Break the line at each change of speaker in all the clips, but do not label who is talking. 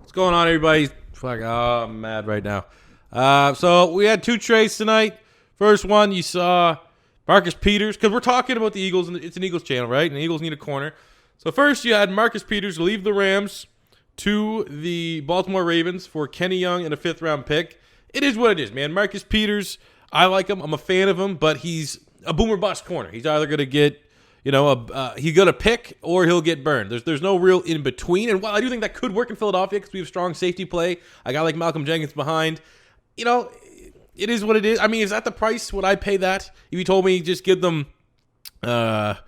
What's going on, everybody? Fuck, oh, I'm mad right now. So we had two trades tonight. First one, you saw Marcus Peters, because we're talking about the Eagles, and it's an Eagles channel, right? And the Eagles need a corner. So first, you had Marcus Peters leave the Rams to the Baltimore Ravens for Kenny Young and a fifth-round pick. It is what it is, man. Marcus Peters, I like him. I'm a fan of him, but he's a boomer bust corner. He's either going to get, he's going to pick or he'll get burned. There's no real in between. And while I do think that could work in Philadelphia because we have strong safety play, a guy like Malcolm Jenkins behind, it is what it is. I mean, is that the price? Would I pay that? If you told me just give them, I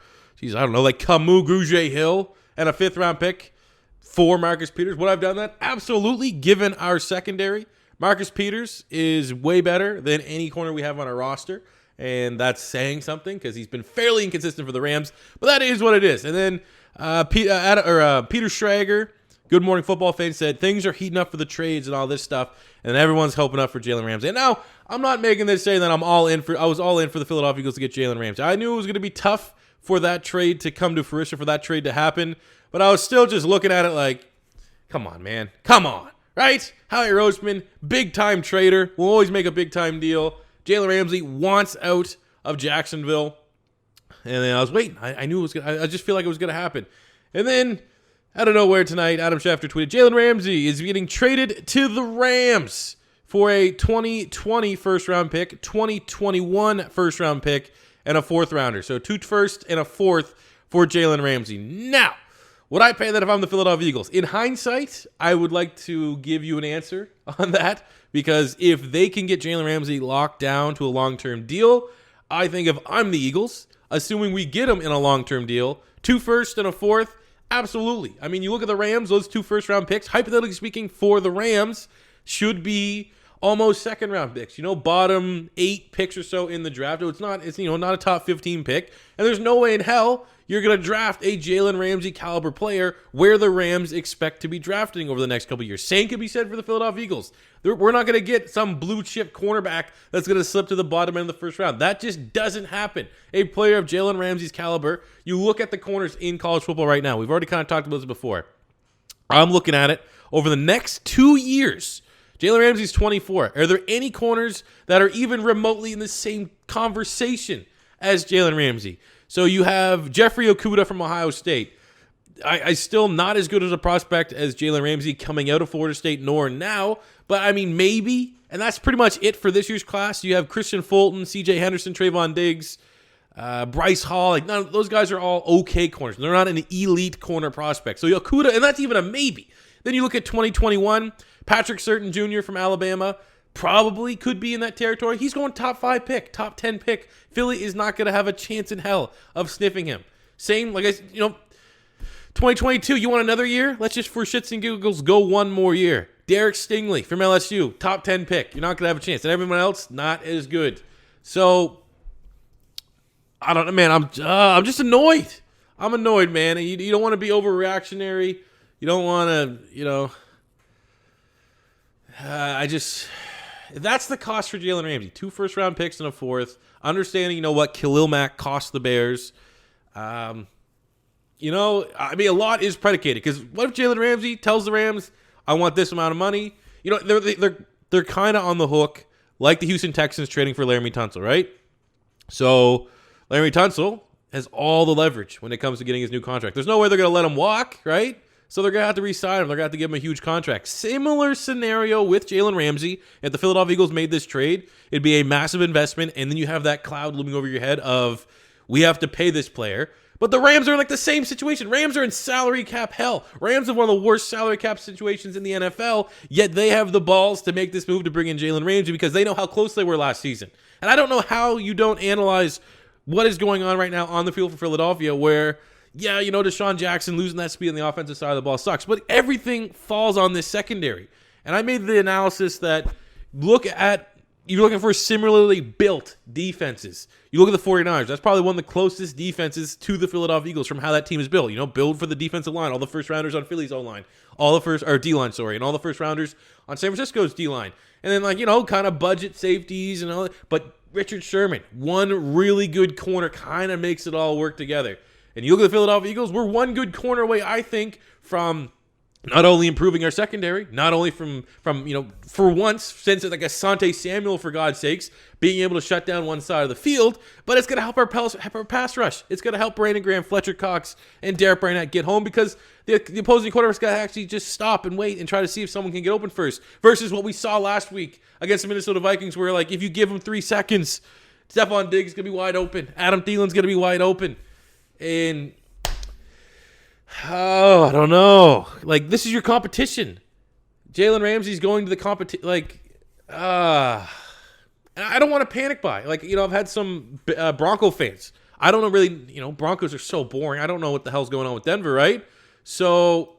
don't know, like Camus Grugier-Hill and a fifth-round pick for Marcus Peters, would I have done that? Absolutely, given our secondary. Marcus Peters is way better than any corner we have on our roster, and that's saying something because he's been fairly inconsistent for the Rams, but that is what it is. And then Peter Schrager, Good Morning Football fan, said things are heating up for the trades and all this stuff, and everyone's hoping up for Jalen Ramsey. And now, I'm not making this saying that I was all in for the Philadelphia Eagles to get Jalen Ramsey. I knew it was going to be tough for that trade to come to fruition, for that trade to happen, but I was still just looking at it like, come on, man. Come on, right? Howie Roseman, big-time trader, will always make a big-time deal. Jalen Ramsey wants out of Jacksonville. And then I was waiting. I knew it was going to, I just feel like it was going to happen. And then, out of nowhere tonight, Adam Schefter tweeted, Jalen Ramsey is getting traded to the Rams for a 2020 first-round pick, 2021 first-round pick, and a fourth-rounder. So 2 firsts and a fourth for Jalen Ramsey. Now, would I pay that if I'm the Philadelphia Eagles? In hindsight, I would like to give you an answer on that, because if they can get Jalen Ramsey locked down to a long-term deal, I think if I'm the Eagles, assuming we get him in a long-term deal, 2 firsts and a fourth, absolutely. I mean, you look at the Rams, those 2 first-round picks, hypothetically speaking, for the Rams, should be almost second-round picks. Bottom 8 picks or so in the draft. It's not a top 15 pick, and there's no way in hell you're going to draft a Jalen Ramsey caliber player where the Rams expect to be drafting over the next couple of years. Same could be said for the Philadelphia Eagles. We're not going to get some blue-chip cornerback that's going to slip to the bottom end of the first round. That just doesn't happen. A player of Jalen Ramsey's caliber, you look at the corners in college football right now. We've already kind of talked about this before. I'm looking at it. Over the next 2 years, Jalen Ramsey's 24. Are there any corners that are even remotely in the same conversation as Jalen Ramsey? So you have Jeffrey Okudah from Ohio State. I still not as good as a prospect as Jalen Ramsey coming out of Florida State nor now, but I mean maybe, and that's pretty much it for this year's class. You have Christian Fulton, C.J. Henderson, Trayvon Diggs, Bryce Hall. Like none of those guys are all okay corners. They're not an elite corner prospect. So Okudah, and that's even a maybe. Then you look at 2021, Patrick Surtain Jr. from Alabama. Probably could be in that territory. He's going top 5 pick, top 10 pick. Philly is not going to have a chance in hell of sniffing him. Same, 2022, you want another year? Let's just, for shits and giggles, go one more year. Derek Stingley from LSU, top 10 pick. You're not going to have a chance. And everyone else, not as good. So, I don't know, man. I'm just annoyed. I'm annoyed, man. And you don't want to be overreactionary. You don't want to, that's the cost for Jalen Ramsey. 2 first-round picks and a fourth. Understanding, what Khalil Mack cost the Bears. A lot is predicated. Because what if Jalen Ramsey tells the Rams, I want this amount of money? They're kind of on the hook, like the Houston Texans trading for Laramie Tunsil, right? So Laramie Tunsil has all the leverage when it comes to getting his new contract. There's no way they're going to let him walk, right? So they're going to have to re-sign him. They're going to have to give him a huge contract. Similar scenario with Jalen Ramsey. If the Philadelphia Eagles made this trade, it'd be a massive investment, and then you have that cloud looming over your head of, we have to pay this player. But the Rams are in like the same situation. Rams are in salary cap hell. Rams have one of the worst salary cap situations in the NFL, yet they have the balls to make this move to bring in Jalen Ramsey because they know how close they were last season. And I don't know how you don't analyze what is going on right now on the field for Philadelphia where, yeah, Deshaun Jackson losing that speed on the offensive side of the ball sucks, but everything falls on this secondary. And I made the analysis that you're looking for similarly built defenses. You look at the 49ers. That's probably one of the closest defenses to the Philadelphia Eagles from how that team is built. Build for the defensive line. All the first rounders on Philly's O-line. D-line, and all the first rounders on San Francisco's D-line. And then, kind of budget safeties and all that. But Richard Sherman, one really good corner, kind of makes it all work together. And you look at the Philadelphia Eagles, we're one good corner away, I think, from not only improving our secondary, not only from for once, since it's like Asante Samuel, for God's sakes, being able to shut down one side of the field, but it's going to help our pass rush. It's going to help Brandon Graham, Fletcher Cox, and Derek Barnett get home, because the opposing quarterback's got to actually just stop and wait and try to see if someone can get open first, versus what we saw last week against the Minnesota Vikings, where like if you give them 3 seconds, Stephon Diggs is going to be wide open. Adam Thielen's going to be wide open. And I don't know. Like, this is your competition. Jalen Ramsey's going to the competition. Like, I don't want to panic buy. Like, I've had some Bronco fans. I don't know really, Broncos are so boring. I don't know what the hell's going on with Denver, right? So,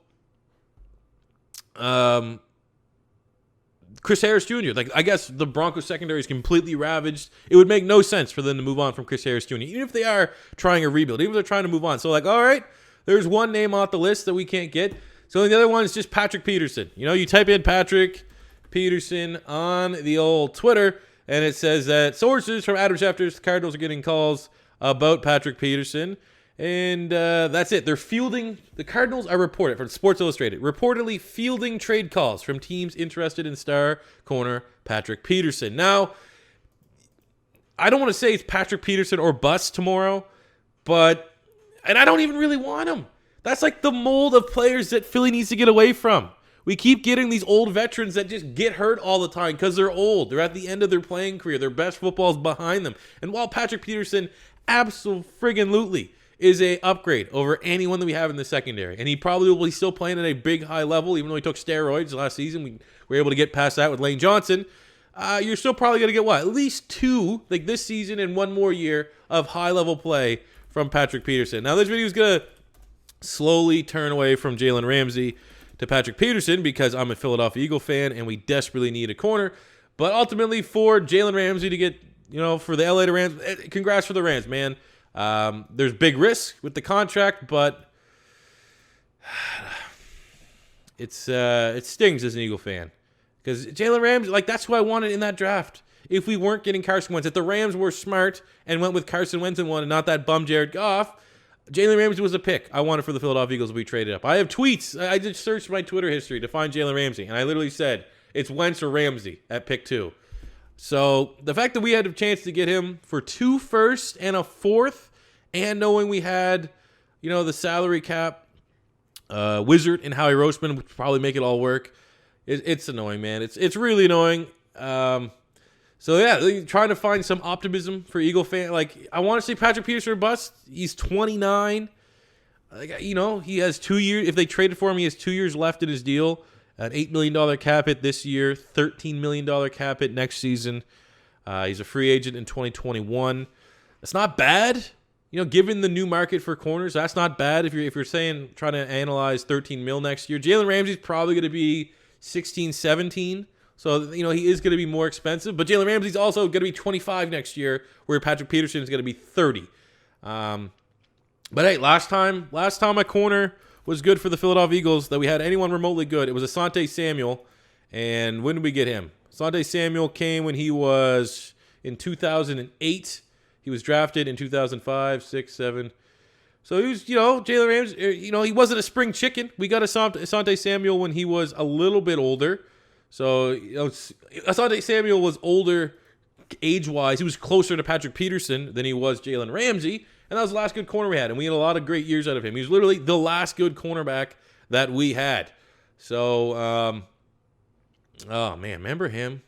Chris Harris Jr., like, I guess the Broncos secondary is completely ravaged. It would make no sense for them to move on from Chris Harris Jr., even if they are trying a rebuild, even if they're trying to move on. So, like, all right, there's one name off the list that we can't get. So the other one is just Patrick Peterson. You type in Patrick Peterson on the old Twitter, and it says that sources from Adam Schefter's Cardinals are getting calls about Patrick Peterson. And that's it. They're fielding. The Cardinals are reported from Sports Illustrated, reportedly fielding trade calls from teams interested in star corner Patrick Peterson. Now, I don't want to say it's Patrick Peterson or bust tomorrow, and I don't even really want him. That's like the mold of players that Philly needs to get away from. We keep getting these old veterans that just get hurt all the time because they're old. They're at the end of their playing career. Their best football's behind them. And while Patrick Peterson absolutely is a upgrade over anyone that we have in the secondary, and he probably will be still playing at a big high level, even though he took steroids last season. We were able to get past that with Lane Johnson. You're still probably going to get at least 2, like this season and 1 more year of high-level play from Patrick Peterson. Now, this video is going to slowly turn away from Jalen Ramsey to Patrick Peterson because I'm a Philadelphia Eagle fan and we desperately need a corner. But ultimately, for Jalen Ramsey to get, for the LA to Rams, congrats for the Rams, man. There's big risk with the contract, but it stings as an Eagle fan. Because Jalen Ramsey, like, that's who I wanted in that draft. If we weren't getting Carson Wentz, if the Rams were smart and went with Carson Wentz and one and not that bum Jared Goff, Jalen Ramsey was a pick I wanted for the Philadelphia Eagles to be traded up. I have tweets. I just searched my Twitter history to find Jalen Ramsey, and I literally said, it's Wentz or Ramsey at pick 2. So the fact that we had a chance to get him for 2 firsts and a 4th, and knowing we had, the salary cap wizard and Howie Roseman would probably make it all work, it's annoying, man. It's really annoying. So yeah, trying to find some optimism for Eagle fan. Like, I want to say Patrick Peterson or bust. He's 29. Like, he has 2 years. If they traded for him, he has 2 years left in his deal. An $8 million cap hit this year, $13 million cap hit next season. He's a free agent in 2021. That's not bad. Given the new market for corners, that's not bad. If you're saying trying to analyze 13 mil next year, Jalen Ramsey's probably going to be 16, 17. So, he is going to be more expensive. But Jalen Ramsey's also going to be 25 next year, where Patrick Peterson is going to be 30. But hey, last time my corner was good for the Philadelphia Eagles that we had anyone remotely good, it was Asante Samuel. And when did we get him? Asante Samuel came when he was in 2008. He was drafted in 2005, 6, 7. So he was, Jalen Ramsey, he wasn't a spring chicken. We got Asante Samuel when he was a little bit older. So, Asante Samuel was older age-wise. He was closer to Patrick Peterson than he was Jalen Ramsey. And that was the last good corner we had. And we had a lot of great years out of him. He was literally the last good cornerback that we had. So, oh, man, remember him?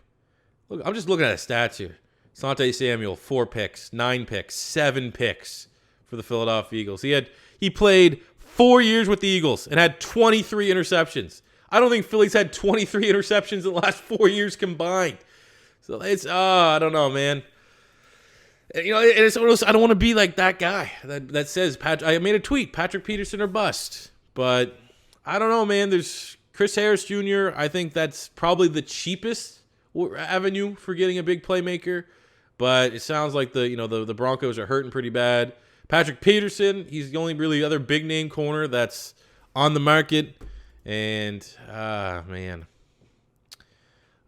Look, I'm just looking at his stats here. Asante Samuel, 4 picks, 9 picks, 7 picks for the Philadelphia Eagles. He played 4 years with the Eagles and had 23 interceptions. I don't think Philly's had 23 interceptions in the last 4 years combined. So I don't know, man. I don't want to be like that guy that says, I made a tweet, Patrick Peterson or bust. But I don't know, man. There's Chris Harris Jr. I think that's probably the cheapest avenue for getting a big playmaker. But it sounds like the Broncos are hurting pretty bad. Patrick Peterson, he's the only really other big name corner that's on the market. And man,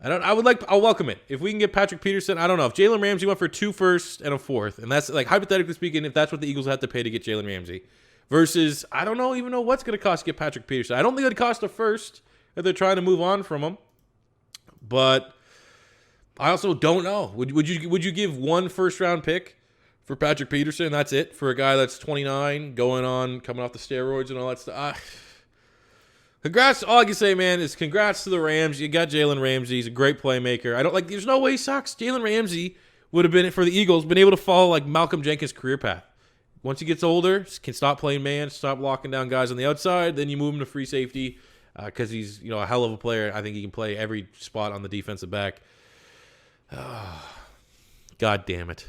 I'll welcome it if we can get Patrick Peterson. I don't know if Jalen Ramsey went for 2 firsts and a 4th, and that's like hypothetically speaking, if that's what the Eagles have to pay to get Jalen Ramsey, versus I don't even know what's going to cost to get Patrick Peterson. I don't think it'd cost a first if they're trying to move on from him. But I also don't know. Would you give one first-round pick for Patrick Peterson? That's it for a guy that's 29, coming off the steroids and all that stuff. Congrats. All I can say, man, is congrats to the Rams. You got Jalen Ramsey. He's a great playmaker. There's no way he sucks. Jalen Ramsey would have been, for the Eagles, been able to follow like Malcolm Jenkins' career path. Once he gets older, can stop playing man, stop locking down guys on the outside, then you move him to free safety because he's a hell of a player. I think he can play every spot on the defensive back. God damn it.